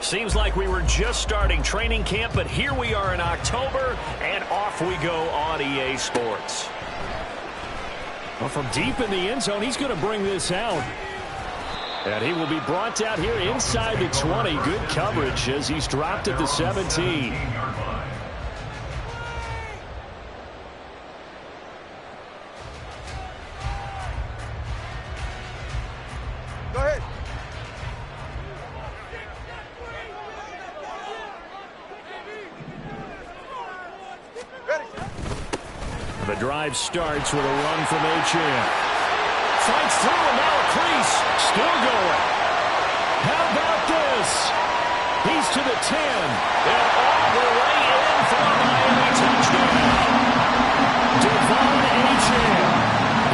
Seems like we were just starting training camp, but here we are in October, and off we go on EA Sports. Well, from deep in the end zone, he's going to bring this out. And he will be brought down here inside the 20. Good coverage as he's dropped at the 17. Go ahead. The drive starts with a run from H.M. Fights through and now a crease. Still going. How about this? He's to the 10. And all the way in for a Miami touchdown. Devon H.M.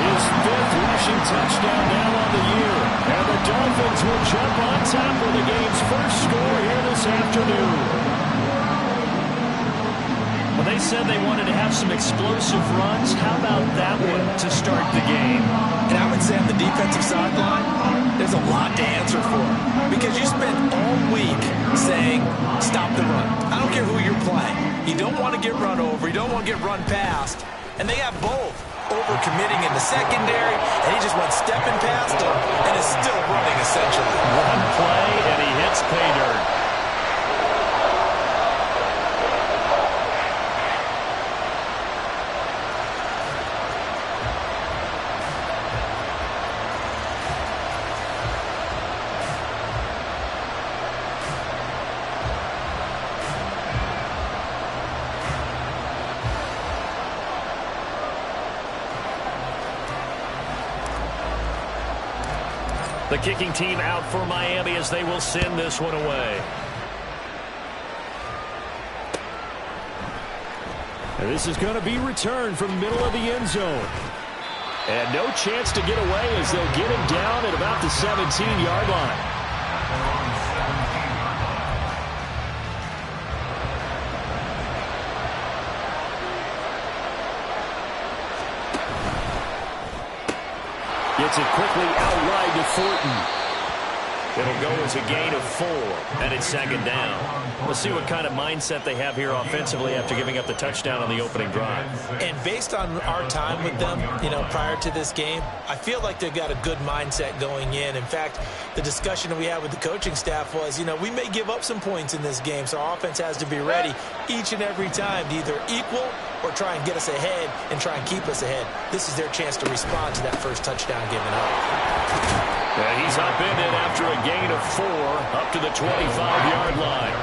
His 5th rushing touchdown now on the year. And the Dolphins will jump on top of the game's first score here this afternoon. Well, they said they wanted to have some explosive runs. How about that one to start the game? And I would say on the defensive sideline, there's a lot to answer for. Because you spent all week saying, stop the run. I don't care who you're playing. You don't want to get run over. You don't want to get run past. And they have both. Over-committing in the secondary, and he just went stepping past him and is still running, essentially. One play, and he hits pay dirt. The kicking team out for Miami as they will send this one away. And this is going to be returned from the middle of the end zone. And no chance to get away as they'll get him down at about the 17-yard line. Gets it quickly out wide to Thornton. It'll go as a gain of 4, and it's second down. We'll see what kind of mindset they have here offensively after giving up the touchdown on the opening drive. And based on our time with them, prior to this game, I feel like they've got a good mindset going in. In fact, the discussion that we had with the coaching staff was, we may give up some points in this game, so our offense has to be ready each and every time to either equal or try and get us ahead and try and keep us ahead. This is their chance to respond to that first touchdown given up. And he's upended after a gain of 4 up to the 25-yard line.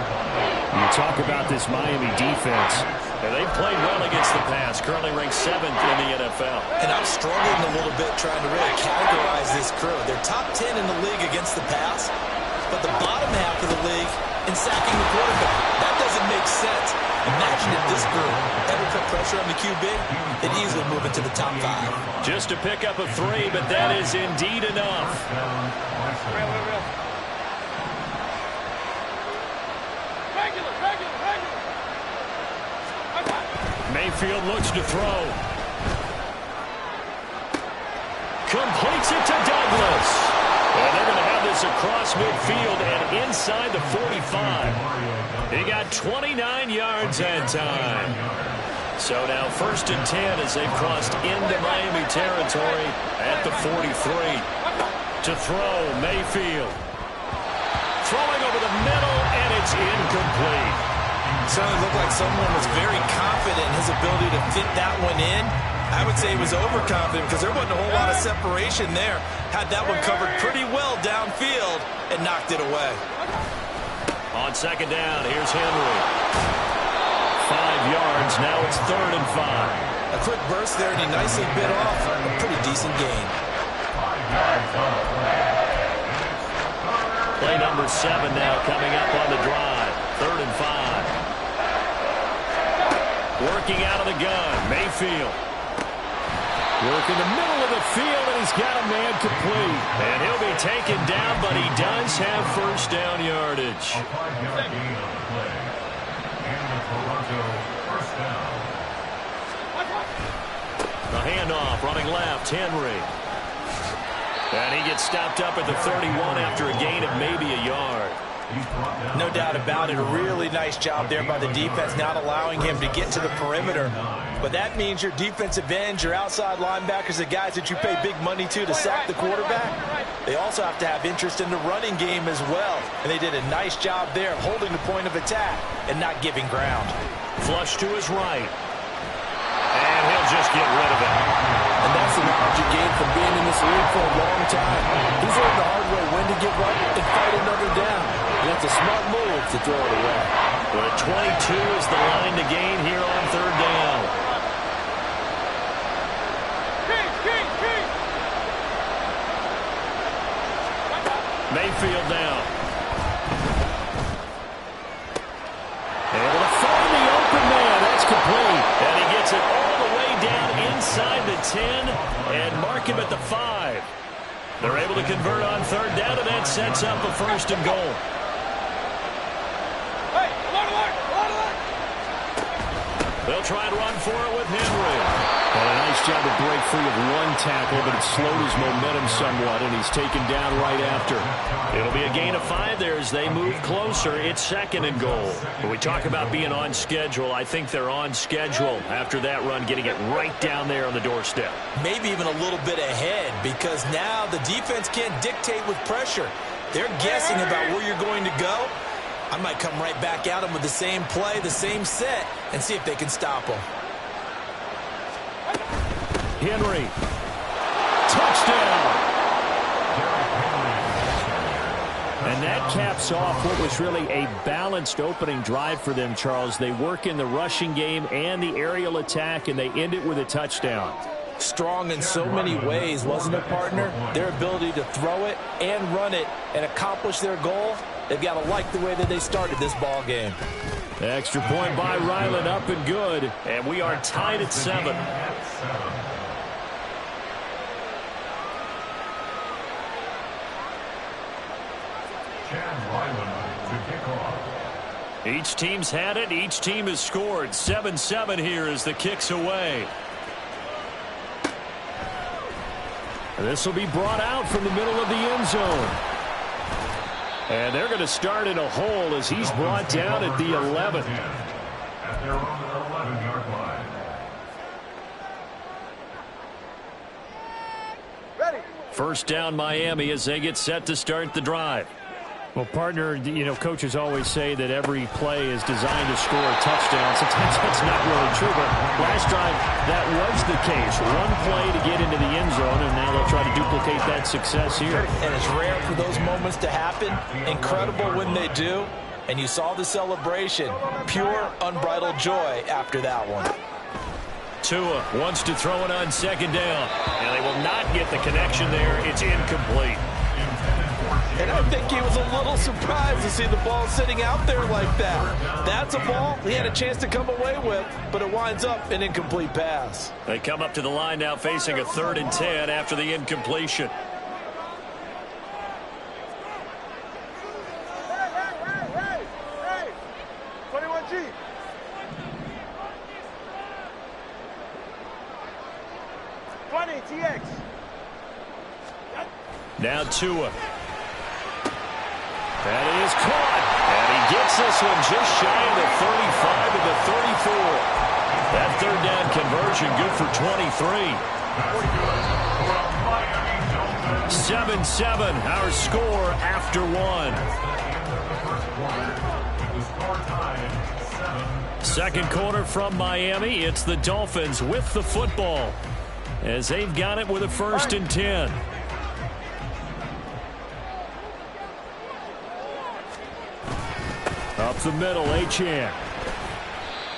You talk about this Miami defense. And they've played well against the pass, currently ranked 7th in the NFL. And I'm struggling a little bit trying to really categorize this crew. They're top 10 in the league against the pass, but the bottom half of the league in sacking the quarterback. That doesn't make sense. Imagine if this group ever put pressure on the QB, they'd easily move into the top 5. Just a pickup of 3, but that is indeed enough. Mayfield looks to throw. Completes it to Douglas. And they're going to have this across midfield and inside the 45. He got 29 yards that time. So now 1st and 10 as they've crossed into Miami territory at the 43. To throw, Mayfield. Throwing over the middle, and it's incomplete. Certainly looked like someone was very confident in his ability to fit that one in. I would say he was overconfident because there wasn't a whole lot of separation there. Had that one covered pretty well downfield and knocked it away. On second down, here's Henry. 5 yards, now it's 3rd and 5. A quick burst there, and he nicely bit off a pretty decent gain. Play number 7 now coming up on the drive. 3rd and 5. Working out of the gun, Mayfield. Work in the middle of the field, and he's got a man complete. And he'll be taken down, but he does have first down yardage. The handoff, running left, Henry. And he gets stopped up at the 31 after a gain of maybe a yard. No doubt about it. A really nice job there by the defense, not allowing him to get to the perimeter. But that means your defensive ends, your outside linebackers, the guys that you pay big money to sack the quarterback, they also have to have interest in the running game as well. And they did a nice job there of holding the point of attack and not giving ground. Flush to his right. And he'll just get rid of it. And that's the knowledge you gain from being in this league for a long time. He's learned the hard way when to give up and fight another down. And that's a smart move to throw it away. But 22 is the line to gain here on third down. Mayfield now. Able to find the open man. That's complete. And he gets it all the way down inside the 10 and mark him at the 5. They're able to convert on third down, and that sets up a first and goal. They'll try and run for it with Henry. Well, a nice job to break free of one tackle, but it slowed his momentum somewhat, and he's taken down right after. It'll be a gain of 5 there as they move closer. It's second and goal. When we talk about being on schedule, I think they're on schedule after that run, getting it right down there on the doorstep. Maybe even a little bit ahead, because now the defense can't dictate with pressure. They're guessing about where you're going to go. I might come right back at them with the same play, the same set, and see if they can stop them. Henry. Touchdown. And that caps off what was really a balanced opening drive for them, Charles. They work in the rushing game and the aerial attack, and they end it with a touchdown. Strong in so many ways, wasn't it, partner? Their ability to throw it and run it and accomplish their goal, they've got to like the way that they started this ball game. Extra point by Ryland, up and good. And we are tied at 7. Each team's had it. Each team has scored. 7-7 here as the kick's away. This will be brought out from the middle of the end zone. And they're going to start in a hole as he's brought down at the 11. First down Miami as they get set to start the drive. Well, partner, you know, coaches always say that every play is designed to score a touchdown. Sometimes that's not really true, but last drive that was the case. One play to get into the end zone, and now they'll try to duplicate that success here. And it's rare for those moments to happen. Incredible when they do. And you saw the celebration. Pure, unbridled joy after that one. Tua wants to throw it on second down, and they will not get the connection there. It's incomplete. And I think he was a little surprised to see the ball sitting out there like that. That's a ball he had a chance to come away with, but it winds up an incomplete pass. They come up to the line now facing a 3rd and 10 after the incompletion. Hey, 21G. TX. Now Tua. That is caught. And he gets this one just shy of the 35 to the 34. That third down conversion good for 23. 7-7, our score after one. Second quarter from Miami. It's the Dolphins with the football as they've got it with a 1st and 10. Up the middle, Achane.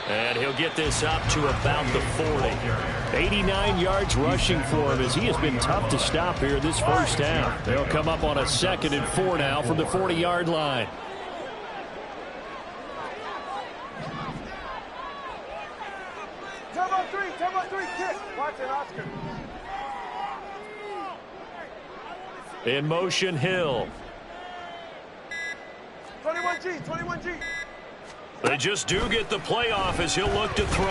And he'll get this up to about the 40. 89 yards rushing for him as he has been tough to stop here this first half. They'll come up on a 2nd and 4 now from the 40-yard line. Tempo 3, kick. Watch it, Oscar. In motion, Hill. 21G. They just do get the playoff as he'll look to throw.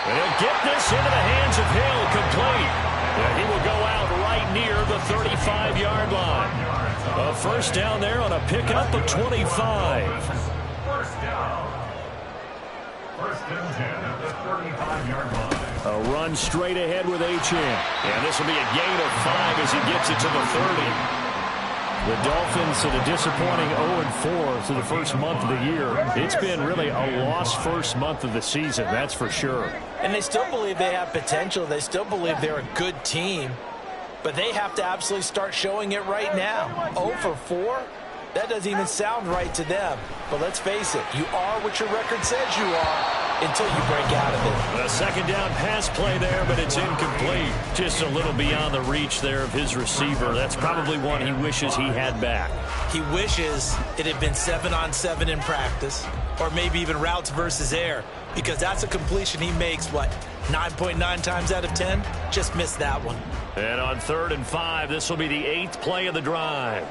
And he'll get this into the hands of Hill, complete. And he will go out right near the 35-yard line. A first down there on a pickup of 25. First down. First and 10 at the 35-yard line. A run straight ahead with Achane. And this will be a gain of 5 as he gets it to the 30. The Dolphins at a disappointing 0-4 through the first month of the year. It's been really a lost first month of the season, that's for sure. And they still believe they have potential. They still believe they're a good team. But they have to absolutely start showing it right now. 0-4? That doesn't even sound right to them. But let's face it, you are what your record says you are until you break out of it. A second down pass play there, but it's incomplete. Just a little beyond the reach there of his receiver. That's probably one he wishes he had back. He wishes it had been 7-on-7 in practice, or maybe even routes versus air, because that's a completion he makes, what, 9.9 times out of 10? Just missed that one. And on 3rd and 5, this will be the 8th play of the drive.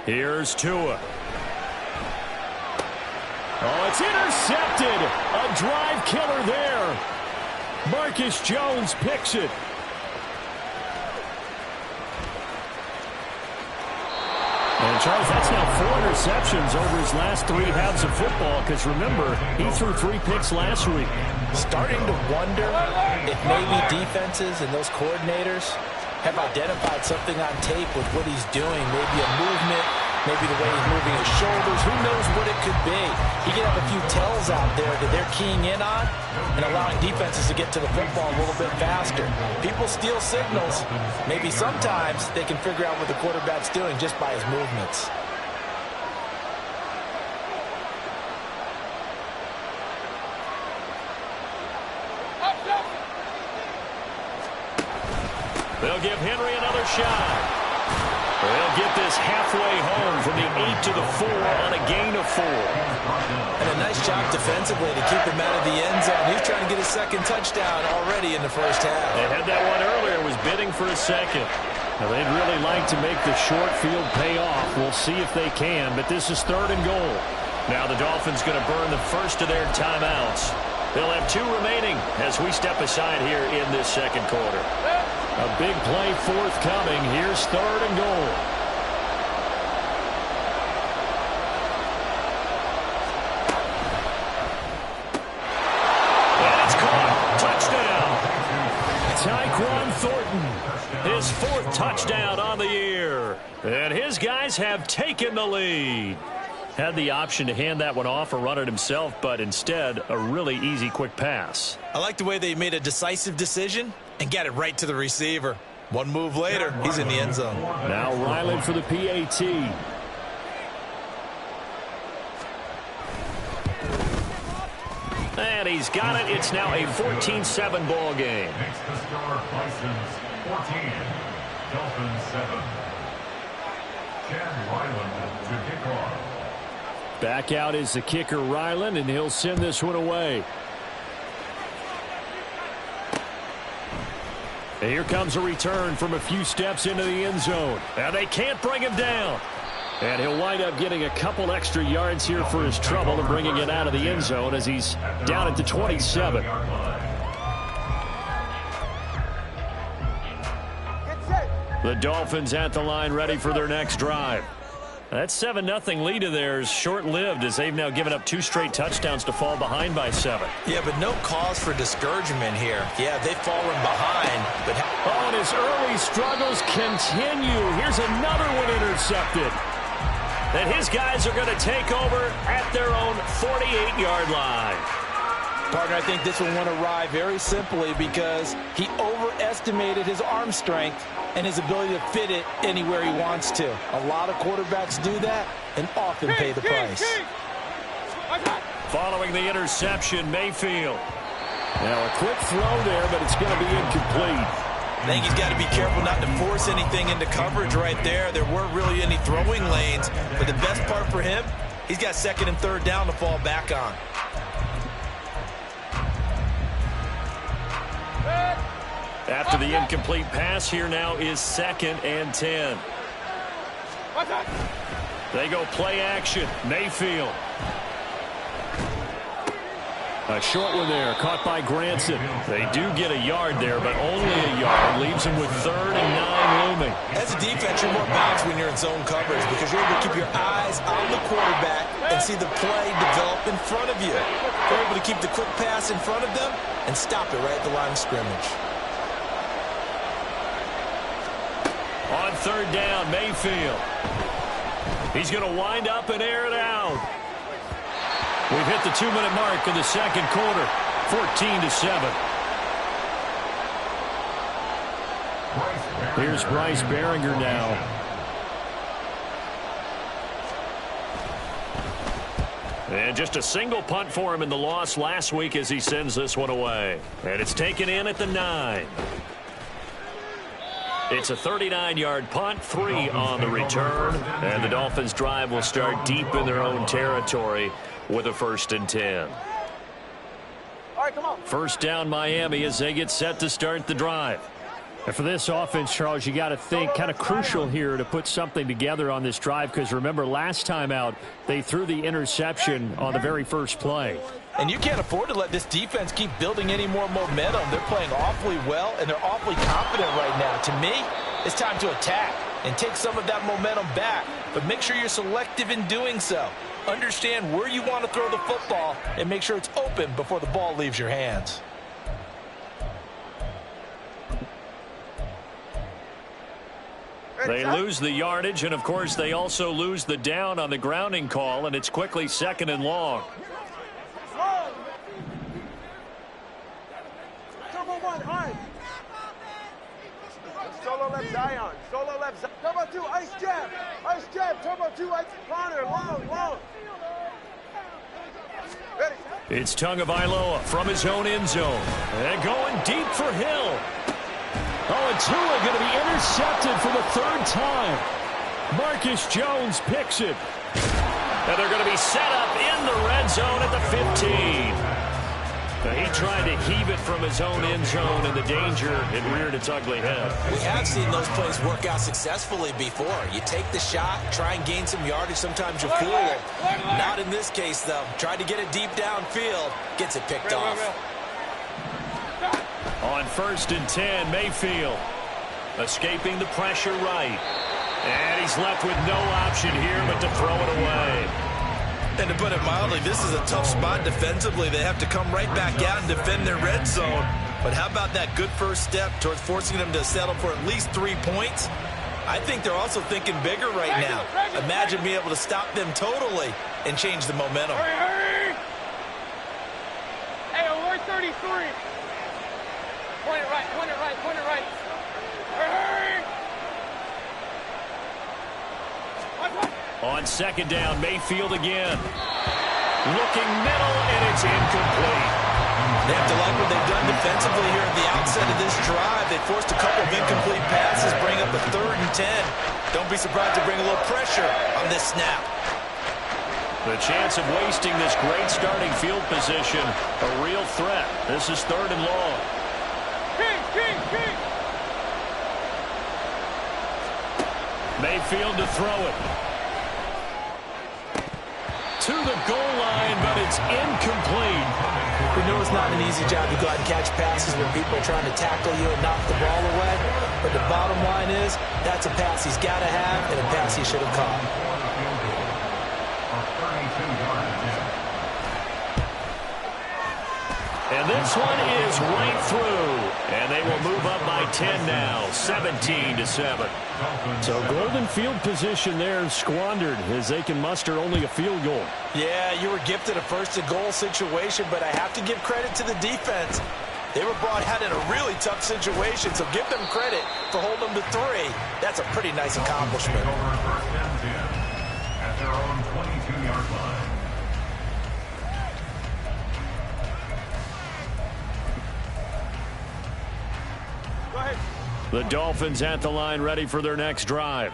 Here's Tua. Oh, it's intercepted. A drive killer there. Marcus Jones picks it. And, Charles, that's now 4 interceptions over his last 3 halves of football, because, remember, he threw 3 picks last week. Starting to wonder if maybe defenses and those coordinators have identified something on tape with what he's doing. Maybe a movement, maybe the way he's moving his shoulders. Who knows what it could be? He could have a few tells out there that they're keying in on and allowing defenses to get to the football a little bit faster. People steal signals. Maybe sometimes they can figure out what the quarterback's doing just by his movements. They'll give Henry another shot. They'll get this halfway home from the 8 to the 4 on a gain of 4. And a nice job defensively to keep him out of the end zone. He's trying to get his second touchdown already in the first half. They had that one earlier, was bidding for a second. Now, they'd really like to make the short field pay off. We'll see if they can, but this is 3rd and goal. Now the Dolphins going to burn the first of their timeouts. They'll have 2 remaining as we step aside here in this second quarter. A big play forthcoming. Here's 3rd and goal. And it's caught. Touchdown. Tyquan Thornton. His 4th touchdown on the year. And his guys have taken the lead. Had the option to hand that one off or run it himself, but instead a really easy quick pass. I like the way they made a decisive decision and got it right to the receiver. One move later, he's in the end zone. Now Ryland for the PAT. And he's got it. It's now a 14-7 ball game. Makes the score Bisons 14, Dolphins 7. Chad Ryland to kick off. Back out is the kicker, Ryland, and he'll send this one away. And here comes a return from a few steps into the end zone. Now they can't bring him down. And he'll wind up getting a couple extra yards here for his trouble and bringing it out of the end zone as he's down at the 27. The Dolphins at the line ready for their next drive. That 7-0 lead of theirs short-lived as they've now given up 2 straight touchdowns to fall behind by 7. Yeah, but no cause for discouragement here. Yeah, they've fallen behind. But and his early struggles continue. Here's another one intercepted. And his guys are going to take over at their own 48-yard line. Partner, I think this one won't arrive very simply because he overestimated his arm strength and his ability to fit it anywhere he wants to. A lot of quarterbacks do that and often pay the price. Following the interception, Mayfield. Now a quick throw there, but it's going to be incomplete. I think he's got to be careful not to force anything into coverage right there. There weren't really any throwing lanes, but the best part for him, he's got 2nd and 3rd down to fall back on. After the incomplete pass, here now is 2nd and 10. They go play action. Mayfield. A short one there, caught by Granson. They do get a yard there, but only a yard. Leaves them with 3rd and 9 looming. As a defense, you're more balanced when you're in zone coverage because you're able to keep your eyes on the quarterback and see the play develop in front of you. You're able to keep the quick pass in front of them and stop it right at the line of scrimmage. On 3rd down, Mayfield. He's going to wind up and air it out. We've hit the 2-minute mark in the second quarter, 14-7. Here's Bryce Behringer now. And just a single punt for him in the loss last week as he sends this one away. And it's taken in at the 9. It's a 39-yard punt, 3 on the return. And the Dolphins' drive will start deep in their own territory with a 1st and 10. All right, come on. First down, Miami, as they get set to start the drive. And for this offense, Charles, you got to think kind of crucial here to put something together on this drive because remember last time out they threw the interception on the very first play. And you can't afford to let this defense keep building any more momentum. They're playing awfully well, and they're awfully confident right now. To me, it's time to attack and take some of that momentum back, but make sure you're selective in doing so. Understand where you want to throw the football and make sure it's open before the ball leaves your hands. They lose the yardage, and, of course, they also lose the down on the grounding call, and it's quickly 2nd and long. Turbo 1, high. Solo left Zion. Solo left Zion. Turbo 2, ice jab. Ice jab. Turbo 2, ice corner. Long. Ready. It's Tagovailoa from his own end zone. And going deep for Hill. Oh, and Tua going to be intercepted for the 3rd time. Marcus Jones picks it. And they're going to be set up in the red zone at the 15. He tried to heave it from his own end zone, and the danger, it reared its ugly head. We have seen those plays work out successfully before. You take the shot, try and gain some yardage. Sometimes you fool it. Not in this case, though. Tried to get it deep downfield. Gets it picked off. On 1st and 10, Mayfield escaping the pressure right. And he's left with no option here but to throw it away. And to put it mildly, this is a tough spot defensively. They have to come right back out and defend their red zone. But how about that good first step towards forcing them to settle for at least 3 points? I think they're also thinking bigger right now. Imagine being able to stop them totally and change the momentum. Hurry. Hey, we're 33. Point it right. Hurry. On 2nd down, Mayfield again. Looking middle, and it's incomplete. They have to like what they've done defensively here at the outset of this drive. They forced a couple of incomplete passes, bring up a 3rd and 10. Don't be surprised to bring a little pressure on this snap. The chance of wasting this great starting field position, a real threat. This is 3rd and long. King. Mayfield to throw it. To the goal line, but it's incomplete. We know it's not an easy job to go out and catch passes when people are trying to tackle you and knock the ball away. But the bottom line is, that's a pass he's got to have and a pass he should have caught. And this one is right through. And they will move up by 10 now, 17-7. So golden field position there squandered as they can muster only a field goal. Yeah, you were gifted a 1st and goal situation, but I have to give credit to the defense. They were brought out in a really tough situation, so give them credit for holding them to 3. That's a pretty nice accomplishment. At their own 22-yard line. The Dolphins at the line ready for their next drive.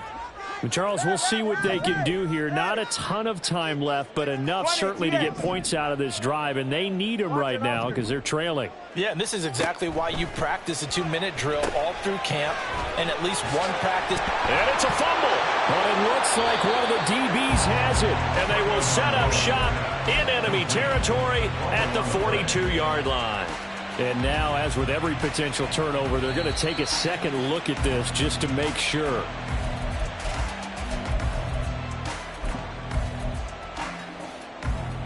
Charles, we'll see what they can do here. Not a ton of time left, but enough certainly to get points out of this drive, and they need them right now because they're trailing. Yeah, and this is exactly why you practice a 2-minute drill all through camp and at least one practice. And it's a fumble. But it looks like one of the DBs has it. And they will set up shop in enemy territory at the 42-yard line. And now, as with every potential turnover, they're going to take a second look at this just to make sure.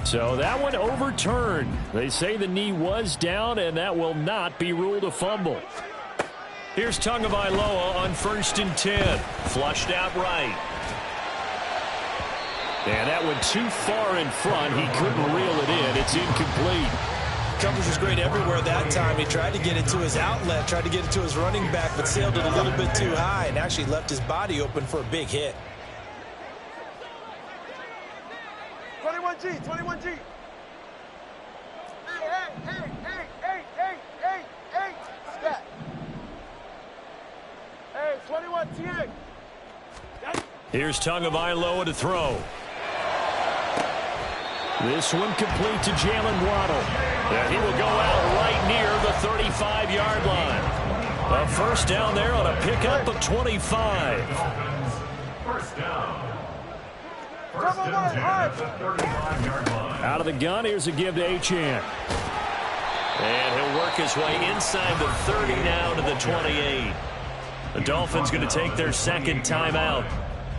So that one overturned. They say the knee was down, and that will not be ruled a fumble. Here's Tagovailoa on 1st and 10. Flushed out right. And that went too far in front. He couldn't reel it in. It's incomplete. Coverage was great everywhere that time. He tried to get it to his outlet, tried to get it to his running back, but sailed it a little bit too high and actually left his body open for a big hit. 21G, 21G. Hey, step. Hey, 21 TX. Here's Tagovailoa to throw. This one complete to Jalen Waddle. And he will go out right near the 35-yard line. A first down there on a pickup of 25. First down. Out of the gun, here's a give to Achane. And he'll work his way inside the 30 now to the 28. The Dolphins going to take their second timeout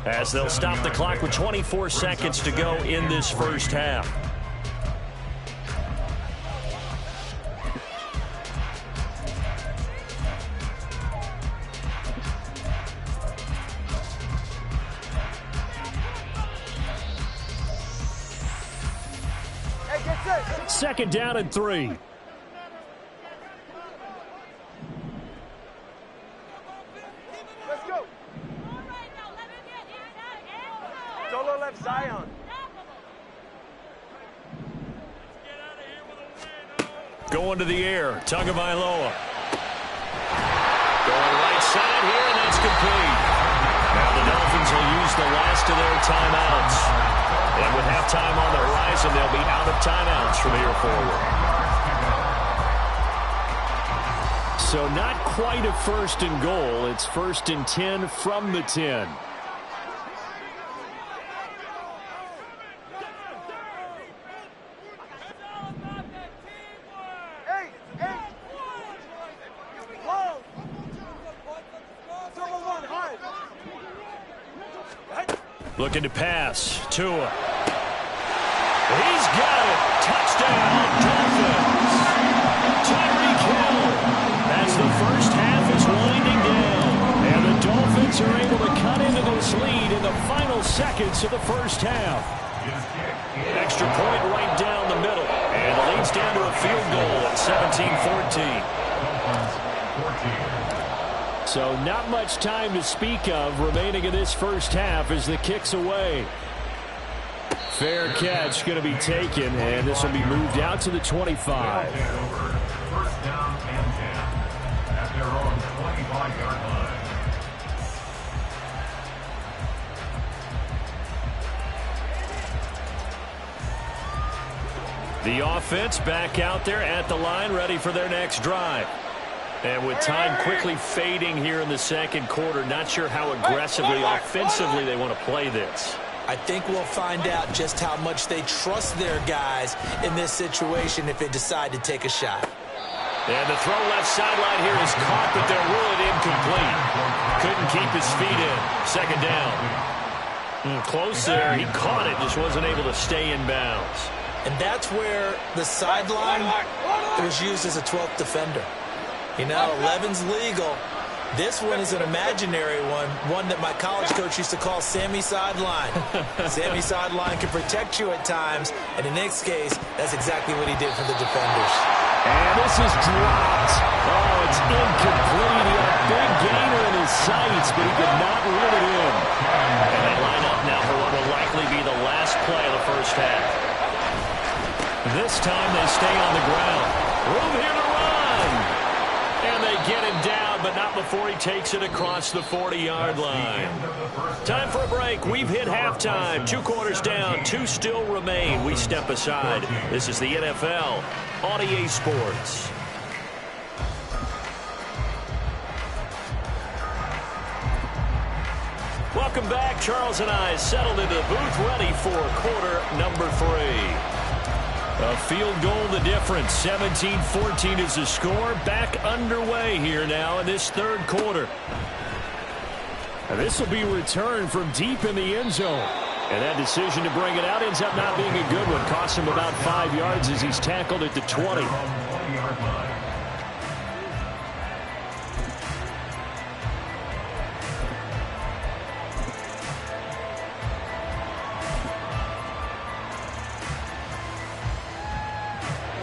as they'll stop the clock with 24 seconds to go in this first half. Second down and 3. Let's go. Solo left Zion. Going to the air, Tagovailoa. Going right side here, and that's complete. Now the Dolphins will use the last of their timeouts. And with halftime on the horizon, they'll be out of timeouts from here forward. So not quite a 1st and goal. It's 1st and 10 from the 10. Looking to pass. Tua. He's got it. Touchdown, Dolphins. Tyreek Hill. As the first half is winding down. And the Dolphins are able to cut into this lead in the final seconds of the first half. Extra point right down the middle. And the lead's down to a field goal at 17-14. So not much time to speak of remaining in this first half as the kick's away. Fair catch going to be taken, and this will be moved out to the 25. First down and 10 at their own 25-yard line. The offense back out there at the line, ready for their next drive. And with time quickly fading here in the second quarter, not sure how aggressively, offensively they want to play this. I think we'll find out just how much they trust their guys in this situation if they decide to take a shot. And the throw left sideline here is caught, but they'll rule it incomplete. Couldn't keep his feet in. Second down. Close there. He caught it, just wasn't able to stay in bounds. And that's where the sideline was used as a 12th defender. You know, 11's legal. This one is an imaginary one that my college coach used to call Sammy Sideline. Sammy Sideline can protect you at times, and in Nick's case, that's exactly what he did for the defenders. And this is dropped. Oh, it's incomplete. He had a big gainer in his sights, but he could not reel it in. And they line up now for what will likely be the last play of the first half. This time they stay on the ground. Room here to run. And they get him down, but not before he takes it across the 40-yard line. Time for a break. We've hit halftime. 2 quarters down, 2 still remain. We step aside. This is the NFL on EA Sports. Welcome back. Charles and I settled into the booth, ready for quarter number 3. A field goal the difference. 17-14 is the score. Back underway here now in this third quarter. This will be returned from deep in the end zone. And that decision to bring it out ends up not being a good one. Costs him about 5 yards as he's tackled at the 20.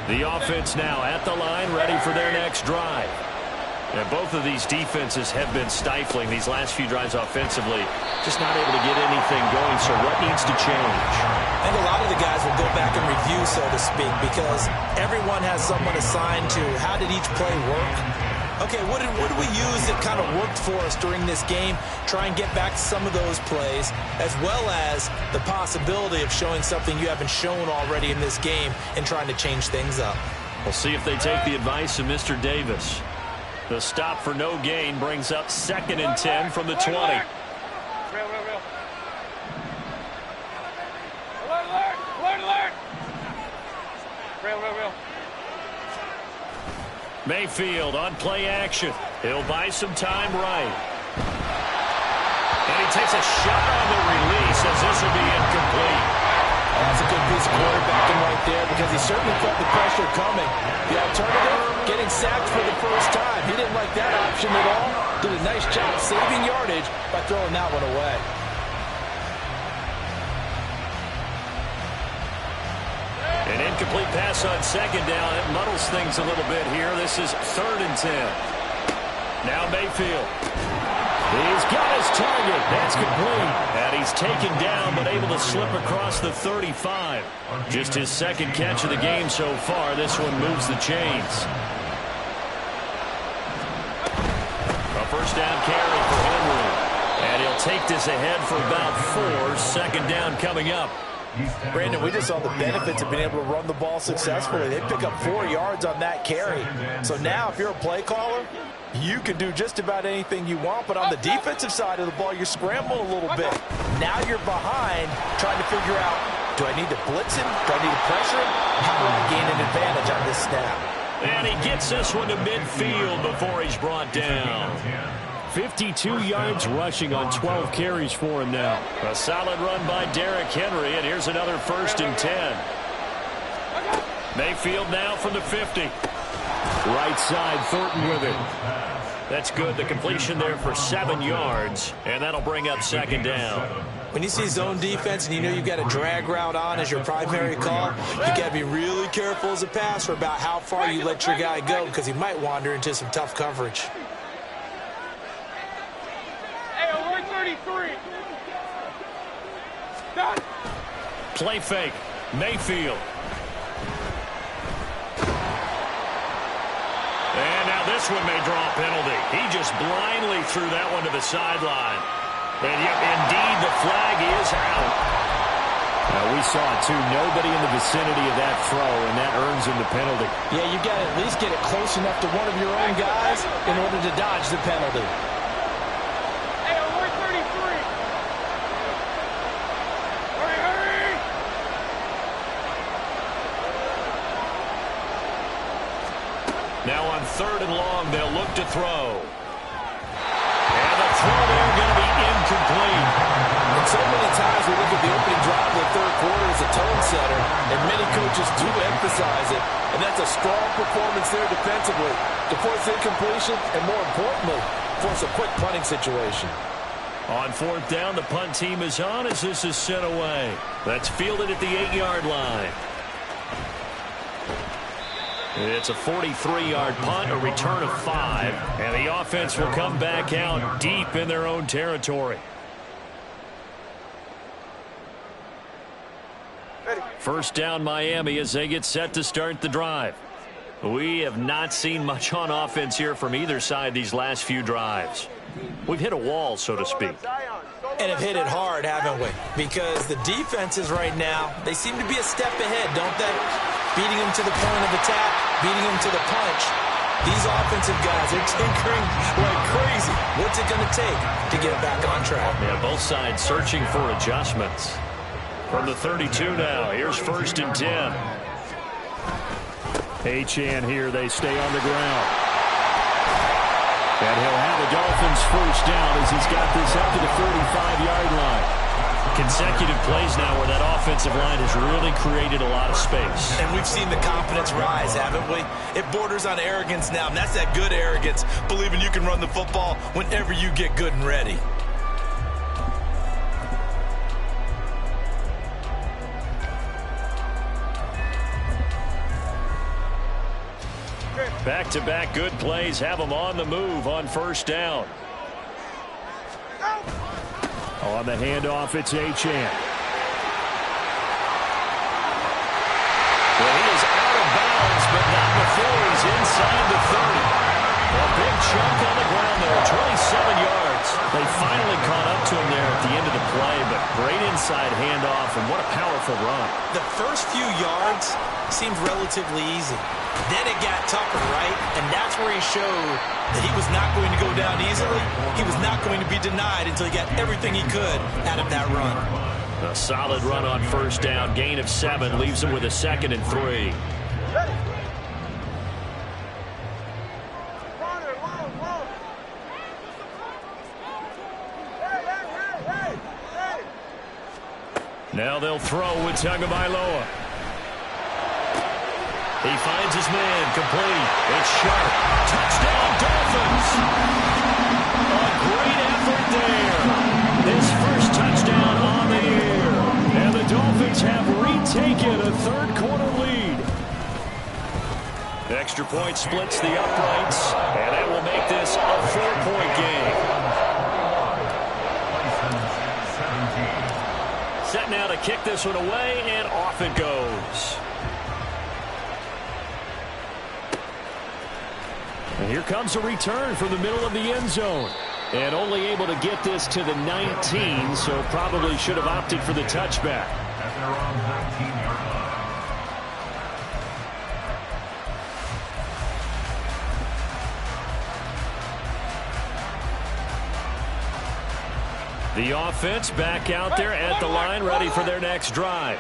The offense now at the line, ready for their next drive. And both of these defenses have been stifling these last few drives offensively. Just not able to get anything going, so what needs to change? I think a lot of the guys will go back and review, so to speak, because everyone has someone assigned to how did each play work. Okay, what did we use that kind of worked for us during this game? Try and get back to some of those plays, as well as the possibility of showing something you haven't shown already in this game and trying to change things up. We'll see if they take the advice of Mr. Davis. The stop for no gain brings up 2nd and 10 from the 20. Alert. Real. Mayfield on play action. He'll buy some time right. And he takes a shot on the release as this will be incomplete. That's a good piece of quarterbacking right there because he certainly felt the pressure coming. The alternative, getting sacked for the first time. He didn't like that option at all. Did a nice job saving yardage by throwing that one away. An incomplete pass on 2nd down. It muddles things a little bit here. This is 3rd and 10. Now Mayfield. He's got his target. That's complete. And he's taken down but able to slip across the 35. Just his 2nd catch of the game so far. This one moves the chains. A first down carry for Henry. And he'll take this ahead for about 4. 2nd down coming up. Brandon, we just saw the benefits of being able to run the ball successfully. They pick up 4 yards on that carry. So now if you're a play caller, you can do just about anything you want. But on the defensive side of the ball, you're scrambling a little bit. Now you're behind trying to figure out, do I need to blitz him? Do I need to pressure him? How do I gain an advantage on this snap? And he gets this one to midfield before he's brought down. 52 yards rushing on 12 carries for him now. A solid run by Derrick Henry, and here's another 1st and 10. Mayfield now from the 50. Right side, Thornton with it. That's good. The completion there for 7 yards, and that'll bring up 2nd down. When you see zone defense and you know you've got a drag route on as your primary call, you got to be really careful as a passer about how far you let your guy go because he might wander into some tough coverage. Play fake. Mayfield. And now this one may draw a penalty. He just blindly threw that one to the sideline. And yet, indeed, the flag is out. We saw it, too. Nobody in the vicinity of that throw, and that earns him the penalty. Yeah, you got to at least get it close enough to one of your own guys in order to dodge the penalty. Now on 3rd and long, they'll look to throw. And the throw there going to be incomplete. And so many times we look at the opening drive of the 3rd quarter as a tone setter, and many coaches do emphasize it. And that's a strong performance there defensively to force incompletion and, more importantly, force a quick punting situation. On 4th down, the punt team is on as this is sent away. That's fielded at the 8-yard line. It's a 43-yard punt, a return of 5, and the offense will come back out deep in their own territory. First down Miami as they get set to start the drive. We have not seen much on offense here from either side these last few drives. We've hit a wall, so to speak. And have hit it hard, haven't we? Because the defenses right now, they seem to be a step ahead, don't they? Beating them to the point of attack, beating them to the punch. These offensive guys, they're tinkering like crazy. What's it going to take to get back on track? Yeah, both sides searching for adjustments. From the 32 now, here's 1st and 10. Achane here, they stay on the ground. And he'll have the Dolphins first down as he's got this up to the 45-yard line. Consecutive plays now where that offensive line has really created a lot of space. And we've seen the confidence rise, haven't we? It borders on arrogance now, and that's that good arrogance, believing you can run the football whenever you get good and ready. Back-to-back good plays have them on the move on 1st down. On the handoff, it's Achane. Well, he is out of bounds, but not before he's inside the 30. A big chunk on the ground there, 27 yards. They finally caught up to him there at the end of the play, but great inside handoff, and what a powerful run. The first few yards seemed relatively easy. Then it got tougher, right? And that's where he showed that he was not going to go down easily. He was not going to be denied until he got everything he could out of that run. A solid run on 1st down. Gain of 7 leaves him with a 2nd and 3. Now they'll throw with Tagovailoa. He finds his man, complete. It's sharp. Touchdown, Dolphins! A great effort there. His first touchdown on the year. And the Dolphins have retaken a third-quarter lead. Extra point splits the uprights, and that will make this a 4-point game. Set now to kick this one away, and off it goes. And here comes a return from the middle of the end zone. And only able to get this to the 19, so probably should have opted for the touchback. At their own 19-yard line. The offense back out there at the line, ready for their next drive.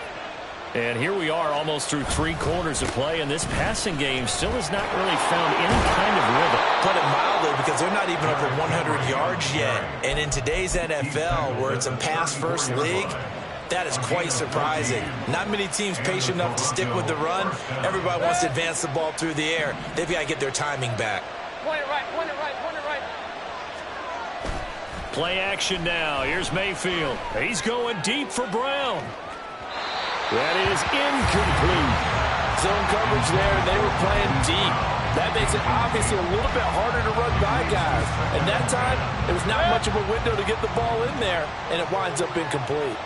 And here we are almost through 3 quarters of play, and this passing game still has not really found any kind of rhythm. Put it mildly, because they're not even over 100 yards yet. And in today's NFL, where it's a pass-first league, that is quite surprising. Not many teams patient enough to stick with the run. Everybody wants to advance the ball through the air. They've got to get their timing back. Point it right, point it right, point it right. Play action now. Here's Mayfield. He's going deep for Brown. That is incomplete. Zone coverage there, and they were playing deep. That makes it obviously a little bit harder to run by guys. And that time, there was not much of a window to get the ball in there, and it winds up incomplete.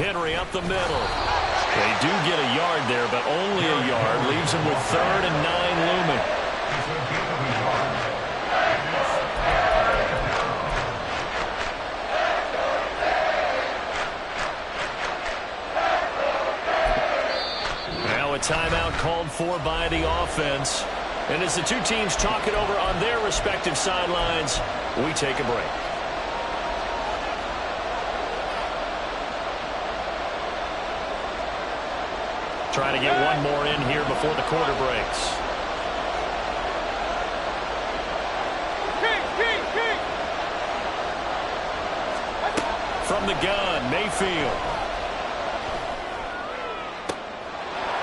Henry up the middle. They do get a yard there, but only a yard. Leaves them with 3rd and 9 looming. Now a timeout called for by the offense. And as the two teams talk it over on their respective sidelines, we take a break. Trying to get one more in here before the quarter breaks. From the gun, Mayfield.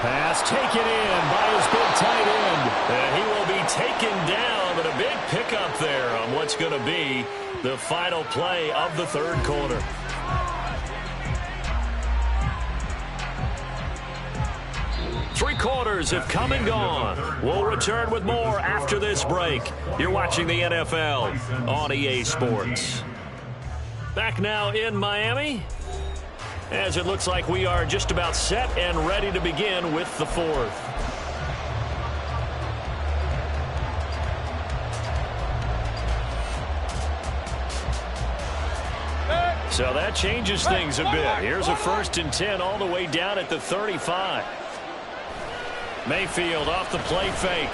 Pass taken in by his big tight end. And he will be taken down, but a big pickup there on what's going to be the final play of the 3rd quarter. Three quarters have come and gone. We'll return with more after this break. You're watching the NFL on EA Sports. Back now in Miami. as it looks like we are just about set and ready to begin with the fourth. So that changes things a bit. Here's a 1st and 10 all the way down at the 35. Mayfield off the play fake.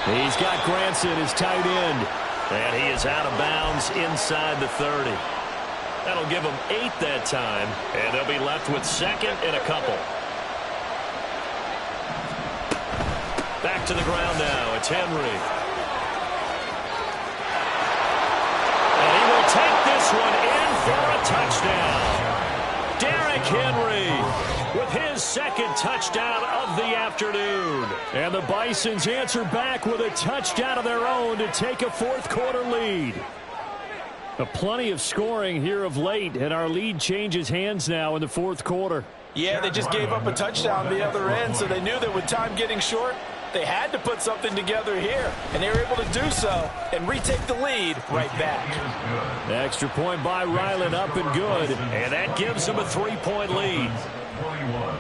He's got Granson, his tight end. And he is out of bounds inside the 30. That'll give them 8 that time. And they'll be left with 2nd and a couple. Back to the ground now. It's Henry. Take this one in for a touchdown. Derrick Henry with his 2nd touchdown of the afternoon. And the Bisons answer back with a touchdown of their own to take a 4th quarter lead. Plenty of scoring here of late, and our lead changes hands now in the 4th quarter. Yeah, they just gave up a touchdown the other end, so they knew that with time getting short, they had to put something together here, and they were able to do so and retake the lead right back. The extra point by Ryland up and good, and that gives them a 3-point lead. 21.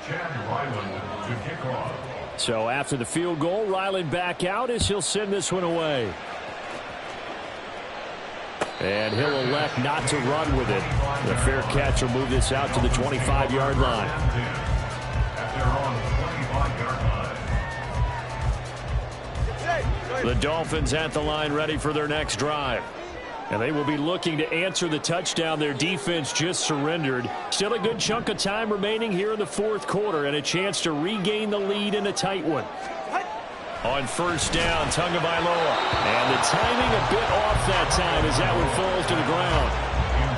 Chad Ryland to kick off. So after the field goal, Ryland back out as he'll send this one away. And he'll elect not to run with it. The fair catch will move this out to the 25-yard line. At their own 25-yard line. The Dolphins at the line ready for their next drive. And they will be looking to answer the touchdown their defense just surrendered. Still a good chunk of time remaining here in the 4th quarter and a chance to regain the lead in a tight one. On 1st down, Tagovailoa. And the timing a bit off that time as that one falls to the ground.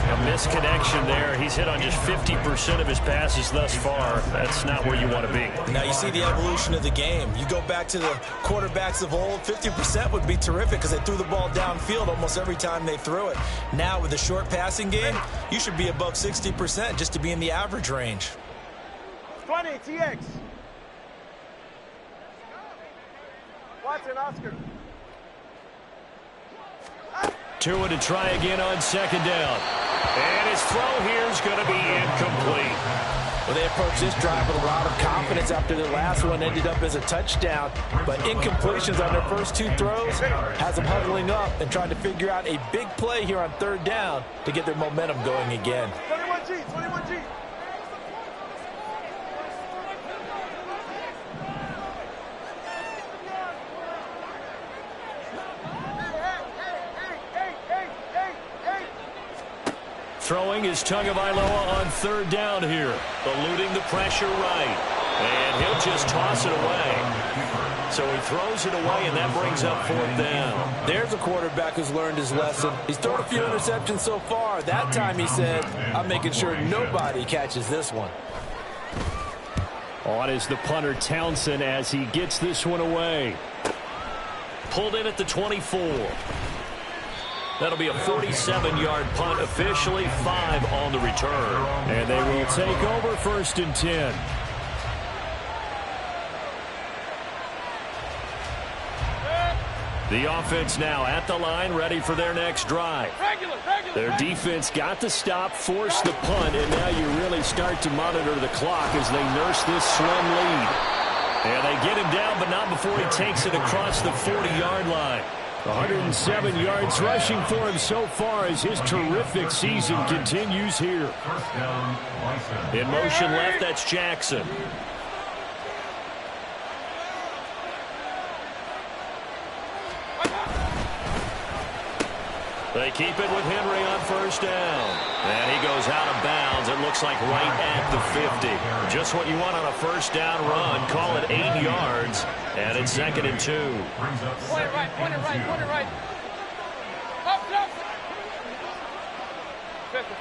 A misconnection there. He's hit on just 50% of his passes thus far. That's not where you want to be. Now you see the evolution of the game. You go back to the quarterbacks of old, 50% would be terrific because they threw the ball downfield almost every time they threw it. Now with the short passing game, you should be above 60% just to be in the average range. 20, TX. Watson, Oscar. Tua to try again on 2nd down. And his throw here is going to be incomplete. Well, they approached this drive with a lot of confidence after their last one ended up as a touchdown. But incompletions on their first 2 throws has them huddling up and trying to figure out a big play here on 3rd down to get their momentum going again. 21G, 21G. Throwing is Tagovailoa on 3rd down here. Eluding the pressure right. And he'll just toss it away. So he throws it away, and that brings up 4th down. There's a quarterback who's learned his lesson. He's thrown a few interceptions so far. That time he said, I'm making sure nobody catches this one. On is the punter Townsend as he gets this one away. Pulled in at the 24. That'll be a 47-yard punt, officially 5 on the return. And they will take over 1st and 10. The offense now at the line, ready for their next drive. Their defense got the stop, forced the punt, and now you really start to monitor the clock as they nurse this slim lead. And they get him down, but not before he takes it across the 40-yard line. 107 yards rushing for him so far as his terrific season continues here. In motion left, that's Jackson. They keep it with Henry on 1st down. And he goes out of bounds. It looks like right at the 50. Just what you want on a 1st down run. Call it 8 yards. And it's 2nd and 2. Point it right, point it right, point it right. Up, up. Pistol.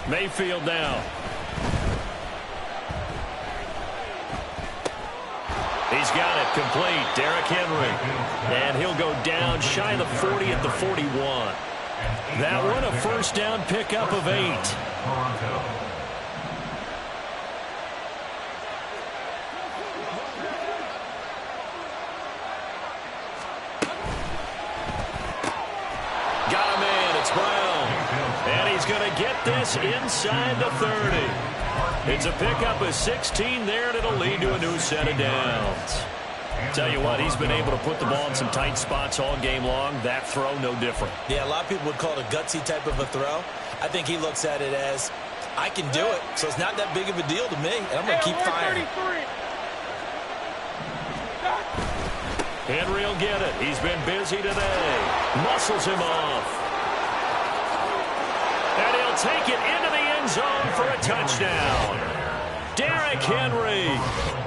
Mayfield now. He's got it complete. Derrick Henry. And he'll go down shy of the 40 at the 41. That one a 1st down pickup of 8. he's going to get this inside the 30. It's a pickup of 16 there, and it'll lead to a new set of downs. Tell you what, he's been able to put the ball in some tight spots all game long. That throw, no different. Yeah, a lot of people would call it a gutsy type of a throw. I think he looks at it as, I can do it, so it's not that big of a deal to me, and I'm going to keep firing. Henry will get it. He's been busy today. Muscles him off. And he'll take it into the end zone for a touchdown. Derrick Henry,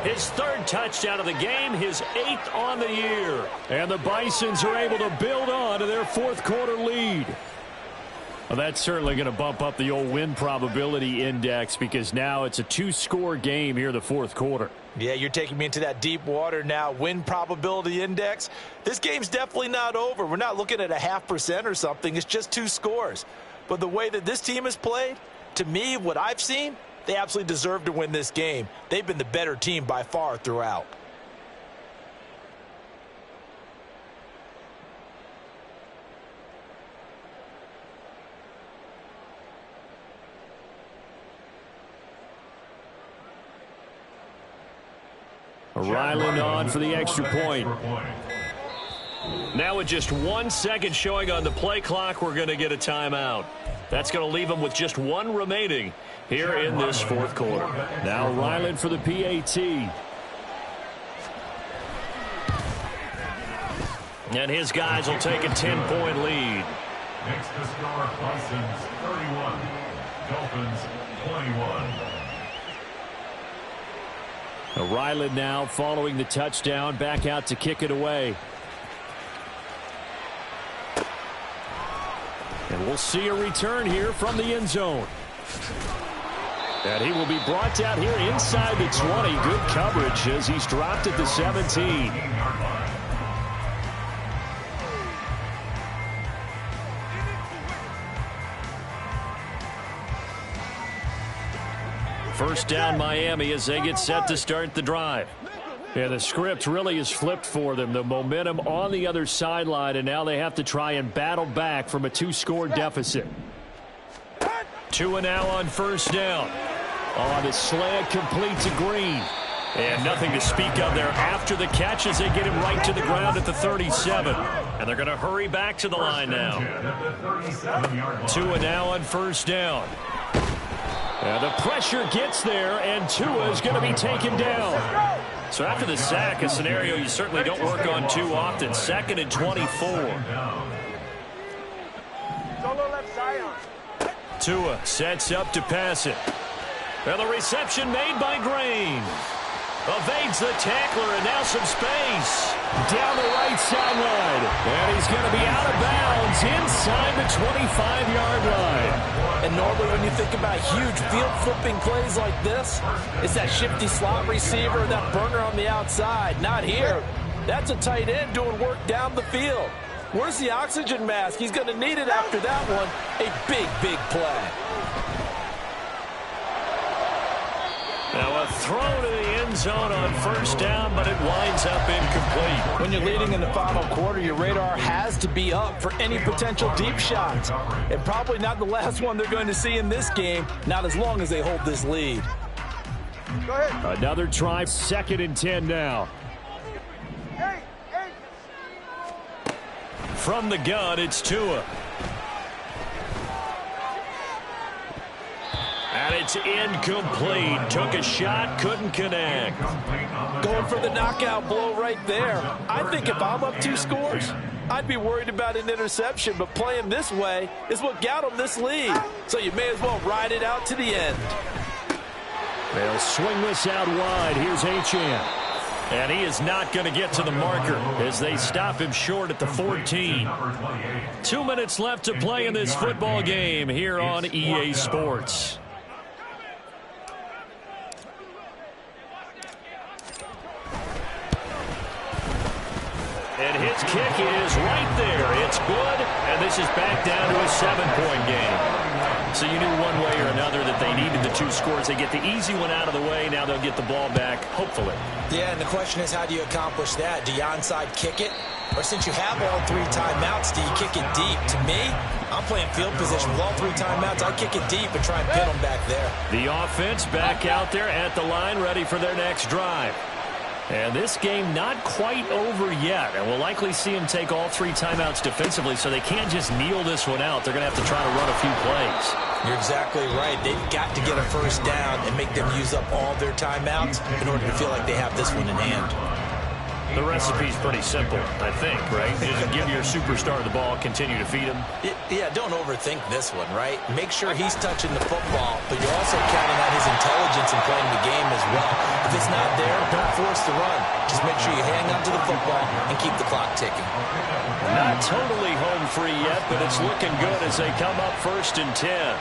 his third touchdown of the game, his 8th on the year. And the Bisons are able to build on to their fourth quarter lead. Well, that's certainly going to bump up the old win probability index because now it's a 2-score game here in the fourth quarter. Yeah, you're taking me into that deep water now. Win probability index. This game's definitely not over. We're not looking at a 0.5% or something. It's just 2 scores. But the way that this team has played, to me, what I've seen, they absolutely deserve to win this game. They've been the better team by far throughout. Ryland on for the extra point. Now with just 1 second showing on the play clock, we're going to get a timeout. That's going to leave them with just 1 remaining here in this fourth quarter. Now Ryland for the PAT. And his guys will take a 10-point lead. Next to score, Bisons 31, Dolphins 21. Ryland now following the touchdown, back out to kick it away. And we'll see a return here from the end zone. And he will be brought down here inside the 20. Good coverage as he's dropped at the 17. First down Miami as they get set to start the drive. And the script really is flipped for them. The momentum on the other sideline, and now they have to try and battle back from a 2-score deficit. Tua now on first down. On the slant, complete to Green. And nothing to speak of there after the catch as they get him right to the ground at the 37. And they're going to hurry back to the line now. Tua now on first down. And the pressure gets there, and Tua is going to be taken down. So after the sack, a scenario you certainly don't work on too often. 2nd and 24. Tua sets up to pass it. And the reception made by Green. Evades the tackler, and now some space. Down the right sideline. And he's going to be out of bounds inside the 25-yard line. And normally when you think about huge field-flipping plays like this, it's that shifty slot receiver, that burner on the outside. Not here. That's a tight end doing work down the field. Where's the oxygen mask? He's going to need it after that one. A big, big play. Now a throw to the end zone on first down, but it winds up incomplete. When you're leading in the final quarter, your radar has to be up for any potential deep shots. And probably not the last one they're going to see in this game, not as long as they hold this lead. Go ahead. Another try, 2nd and 10 now. Hey. From the gun, it's Tua. And it's incomplete. Took a shot, couldn't connect. Going for the knockout blow right there. I think if I'm up 2 scores, I'd be worried about an interception, but playing this way is what got them this lead. So you may as well ride it out to the end. They'll swing this out wide. Here's Achane. And he is not going to get to the marker as they stop him short at the 14. 2 minutes left to play in this football game here on EA Sports. And his kick is right there. It's good, and this is back down to a 7-point game. So you knew one way or another that they needed the 2 scores. They get the easy one out of the way. Now they'll get the ball back, hopefully. Yeah, and the question is, how do you accomplish that? Do you onside kick it? Or since you have all 3 timeouts, do you kick it deep? To me, I'm playing field position with all 3 timeouts. I kick it deep and try and pin them back there. The offense back out there at the line, ready for their next drive. And this game not quite over yet. And we'll likely see them take all 3 timeouts defensively, so they can't just kneel this one out. They're going to have to try to run a few plays. You're exactly right. They've got to get a first down and make them use up all their timeouts in order to feel like they have this one in hand. The recipe's pretty simple, I think, right? Just give your superstar the ball, continue to feed him. Yeah, don't overthink this one, right? Make sure he's touching the football, but you're also counting on his intelligence in playing the game as well. If it's not there, don't force the run. Just make sure you hang on to the football and keep the clock ticking. Not totally home free yet, but it's looking good as they come up 1st and 10.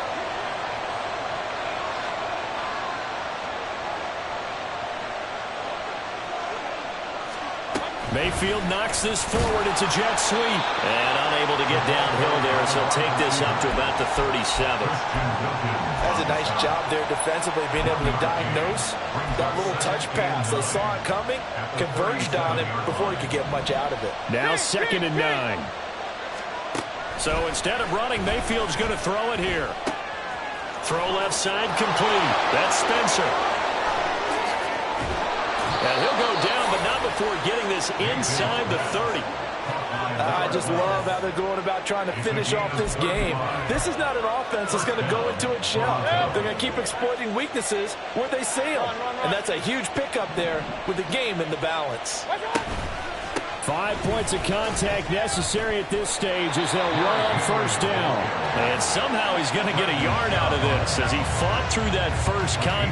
Mayfield knocks this forward. It's a jet sweep. And unable to get downhill there as he'll take this up to about the 37. That's a nice job there defensively, being able to diagnose that little touch pass. They saw it coming, converged on it before he could get much out of it. Now 2nd and 9. So instead of running, Mayfield's going to throw it here. Throw left side complete. That's Spencer. And he'll go down, but not before getting this inside the 30. I just love how they're going about trying to finish off this game. This is not an offense that's going to go into its shell. They're going to keep exploiting weaknesses where they see them. And that's a huge pickup there with the game in the balance. 5 points of contact necessary at this stage as they'll run on 1st down. And somehow he's going to get a yard out of this as he fought through that first contact.